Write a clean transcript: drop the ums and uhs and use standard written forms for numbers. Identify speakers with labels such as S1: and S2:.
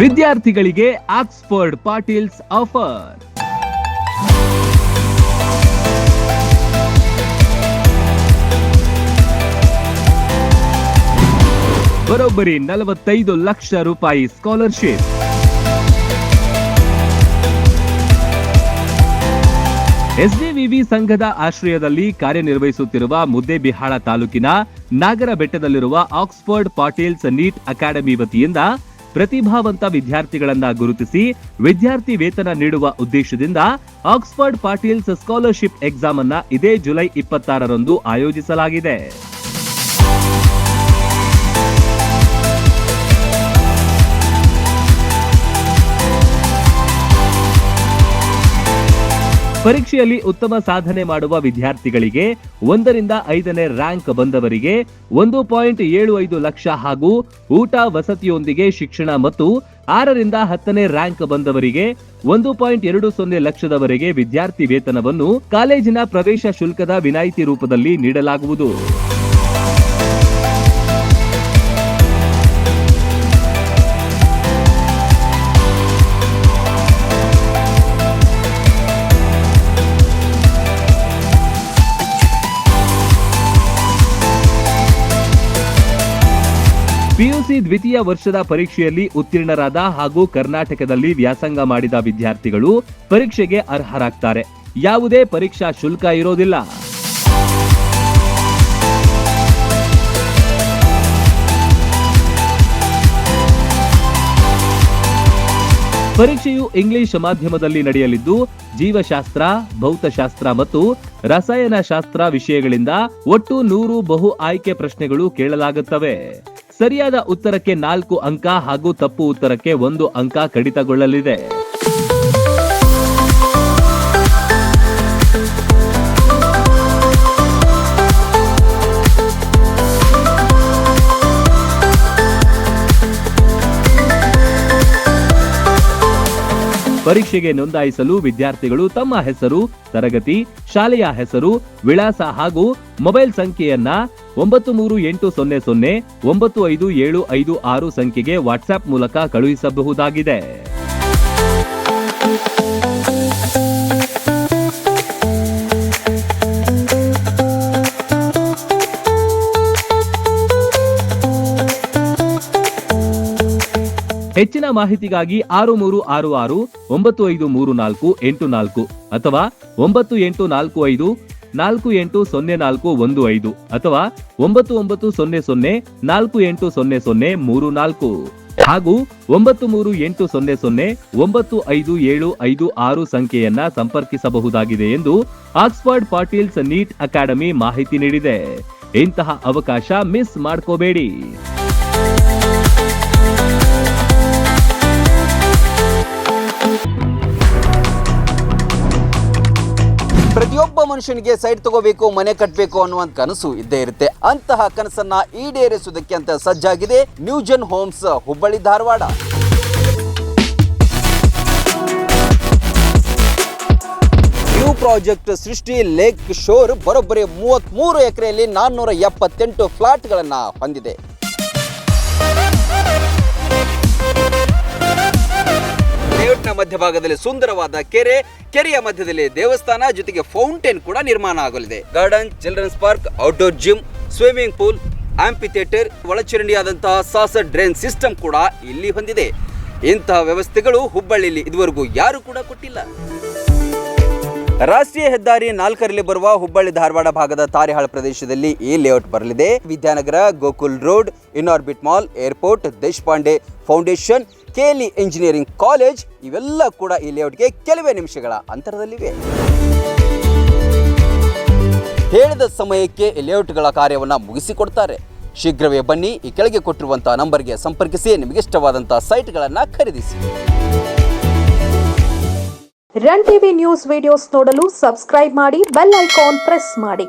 S1: ವಿದ್ಯಾರ್ಥಿಗಳಿಗೆ Oxford Patil's offer. ಬರೋಬ್ಬರಿ 45 ಲಕ್ಷ ರೂಪಾಯಿ ಸ್ಕಾಲರ್ಶಿಪ್. ಎಸ್ಡಿವಿವಿ ಸಂಘದ ಆಶ್ರಯದಲ್ಲಿ ಕಾರ್ಯನಿರ್ವಹಿಸುತ್ತಿರುವ ಮುದ್ದೇಬಿಹಾಳ ತಾಲೂಕಿನ ನಾಗರಬೆಟ್ಟದಲ್ಲಿರುವ ಆಕ್ಸ್ಫರ್ಡ್ ಪಾಟೀಲ್ಸ್ ನೀಟ್ ಅಕಾಡೆಮಿ ವತಿಯಿಂದ ಪ್ರತಿಭಾವಂತ ವಿದ್ಯಾರ್ಥಿಗಳನ್ನ ಗುರುತಿಸಿ ವಿದ್ಯಾರ್ಥಿ ವೇತನ ನೀಡುವ ಉದ್ದೇಶದಿಂದ ಆಕ್ಸ್ಫರ್ಡ್ ಪಾಟೀಲ್ಸ್ ಸ್ಕಾಲರ್ಶಿಪ್ ಎಕ್ಸಾಮ್ ಅನ್ನ ಇದೇ ಜುಲೈ 26ರಂದು ಆಯೋಜಿಸಲಾಗಿದೆ. ಪರೀಕ್ಷೆಯಲ್ಲಿ ಉತ್ತಮ ಸಾಧನೆ ಮಾಡುವ ವಿದ್ಯಾರ್ಥಿಗಳಿಗೆ 1ರಿಂದ 5ನೇ ರ್ಯಾಂಕ್ ಬಂದವರಿಗೆ 1.75 ಲಕ್ಷ ಹಾಗೂ ಊಟ ವಸತಿಯೊಂದಿಗೆ ಶಿಕ್ಷಣ ಮತ್ತು 6ರಿಂದ 10ನೇ ರ್ಯಾಂಕ್ ಬಂದವರಿಗೆ 1.20 ಲಕ್ಷದವರೆಗೆ ವಿದ್ಯಾರ್ಥಿ ವೇತನವನ್ನು ಕಾಲೇಜಿನ ಪ್ರವೇಶ ಶುಲ್ಕದ ವಿನಾಯಿತಿ ರೂಪದಲ್ಲಿ ನೀಡಲಾಗುವುದು. ಪಿಯುಸಿ ದ್ವಿತೀಯ ವರ್ಷದ ಪರೀಕ್ಷೆಯಲ್ಲಿ ಉತ್ತೀರ್ಣರಾದ ಹಾಗೂ ಕರ್ನಾಟಕದಲ್ಲಿ ವ್ಯಾಸಂಗ ಮಾಡಿದ ವಿದ್ಯಾರ್ಥಿಗಳು ಪರೀಕ್ಷೆಗೆ ಅರ್ಹರಾಗ್ತಾರೆ. ಯಾವುದೇ ಪರೀಕ್ಷಾ ಶುಲ್ಕ ಇರೋದಿಲ್ಲ. ಪರೀಕ್ಷೆಯು ಇಂಗ್ಲಿಷ್ ಮಾಧ್ಯಮದಲ್ಲಿ ನಡೆಯಲಿದ್ದು ಜೀವಶಾಸ್ತ್ರ, ಭೌತಶಾಸ್ತ್ರ ಮತ್ತು ರಸಾಯನಶಾಸ್ತ್ರ ವಿಷಯಗಳಿಂದ ಒಟ್ಟು 100 ಬಹು ಆಯ್ಕೆ ಪ್ರಶ್ನೆಗಳು ಕೇಳಲಾಗುತ್ತವೆ. ಸರಿಯಾದ ಉತ್ತರಕ್ಕೆ 4 ಅಂಕ ಹಾಗೂ ತಪ್ಪು ಉತ್ತರಕ್ಕೆ 1 ಅಂಕ ಕಡಿತಗೊಳ್ಳಲಿದೆ. ಪರೀಕ್ಷೆಗೆ ನೋಂದಾಯಿಸಲು ವಿದ್ಯಾರ್ಥಿಗಳು ತಮ್ಮ ಹೆಸರು, ತರಗತಿ, ಶಾಲೆಯ ಹೆಸರು, ವಿಳಾಸ ಹಾಗೂ ಮೊಬೈಲ್ ಸಂಖ್ಯೆಯನ್ನ 9380095756 ಸಂಖ್ಯೆಗೆ ವಾಟ್ಸ್ಆಪ್ ಮೂಲಕ ಕಳುಹಿಸಬಹುದಾಗಿದೆ. ಹೆಚ್ಚಿನ ಮಾಹಿತಿಗಾಗಿ 6366953484 ಅಥವಾ 9845480415 ಅಥವಾ 9900480034 ಹಾಗೂ 9380095756 ಸಂಖ್ಯೆಯನ್ನ ಸಂಪರ್ಕಿಸಬಹುದಾಗಿದೆ ಎಂದು ಆಕ್ಸ್ಫರ್ಡ್ ಪಾಟೀಲ್ಸ್ ನೀಟ್ ಅಕಾಡೆಮಿ ಮಾಹಿತಿ ನೀಡಿದೆ. ಇಂತಹ ಅವಕಾಶ ಮಿಸ್ ಮಾಡ್ಕೋಬೇಡಿ.
S2: ಪ್ರತಿಯೊಬ್ಬ ಮನುಷ್ಯನಿಗೆ ಸೈಟ್ ತಗೋಬೇಕು, ಮನೆ ಕಟ್ಟಬೇಕು ಅನ್ನುವಂತ ಕನಸು ಇದ್ದೇ ಇರುತ್ತೆ. ಅಂತಹ ಕನಸನ್ನ ಈಡೇರಿಸುವುದಕ್ಕೆ ಅಂತ ಸಜ್ಜಾಗಿದೆ Newgen homes Hubballi Dharwad. New project Srishti lake shore ಬರೋಬ್ಬರಿ 33 ಎಕರೆಯಲ್ಲಿ 478 ಫ್ಲಾಟ್ಗಳನ್ನ ಹೊಂದಿದೆ. ಲೇಔಟ್ನ ಮಧ್ಯಭಾಗದಲ್ಲಿ ಸುಂದರವಾದ ಕೆರೆಯ ಮಧ್ಯದಲ್ಲಿ ದೇವಸ್ಥಾನ ಜೊತೆಗೆ ಫೌಂಟೇನ್ ಕೂಡ ನಿರ್ಮಾಣ ಆಗಲಿದೆ. Garden, children's park, outdoor gym, swimming pool, amphitheatre, ಒಳಚರಂಡಿಯಾದಂತಹ ಸಾಸರ್ ಡ್ರೈನ್ ಸಿಸ್ಟಮ್ ಕೂಡ ಇಲ್ಲಿ ಹೊಂದಿದೆ. ಇಂತಹ ವ್ಯವಸ್ಥೆಗಳು ಹುಬ್ಬಳ್ಳಿಯಲ್ಲಿ ಇದುವರೆಗೂ ಯಾರು ಕೂಡ ಕೊಟ್ಟಿಲ್ಲ. ರಾಷ್ಟ್ರೀಯ ಹೆದ್ದಾರಿ 4ರಲ್ಲಿ ಬರುವ ಹುಬ್ಬಳ್ಳಿ ಧಾರವಾಡ ಭಾಗದ ತಾರಿಹಾಳ್ ಪ್ರದೇಶದಲ್ಲಿ ಈ ಲೇಔಟ್ ಬರಲಿದೆ. Vidyanagar, Gokul road, Inorbit mall, airport, Deshpande foundation, KLE engineering college ಇವೆಲ್ಲ ಕೂಡ ಈ ಲೇಔಟ್ಗೆ ಕೆಲವೇ ನಿಮಿಷಗಳ ಅಂತರದಲ್ಲಿವೆ. ಹೇಳಿದ ಸಮಯಕ್ಕೆ ಲೇಔಟ್ಗಳ ಕಾರ್ಯವನ್ನು ಮುಗಿಸಿಕೊಡ್ತಾರೆ. ಶೀಘ್ರವೇ ಬನ್ನಿ, ಈ ಕೆಳಗೆ ಕೊಟ್ಟಿರುವಂತಹ ನಂಬರ್ಗೆ ಸಂಪರ್ಕಿಸಿ ನಿಮಗೆ ಇಷ್ಟವಾದಂತಹ ಸೈಟ್ಗಳನ್ನು ಖರೀದಿಸಿ.
S3: ರನ್ ಟಿವಿ ನ್ಯೂಸ್ ವಿಡಿಯೋಸ್ ನೋಡಲು ಸಬ್ಸ್ಕ್ರೈಬ್ ಮಾಡಿ, ಬೆಲ್ ಐಕಾನ್ ಪ್ರೆಸ್ ಮಾಡಿ.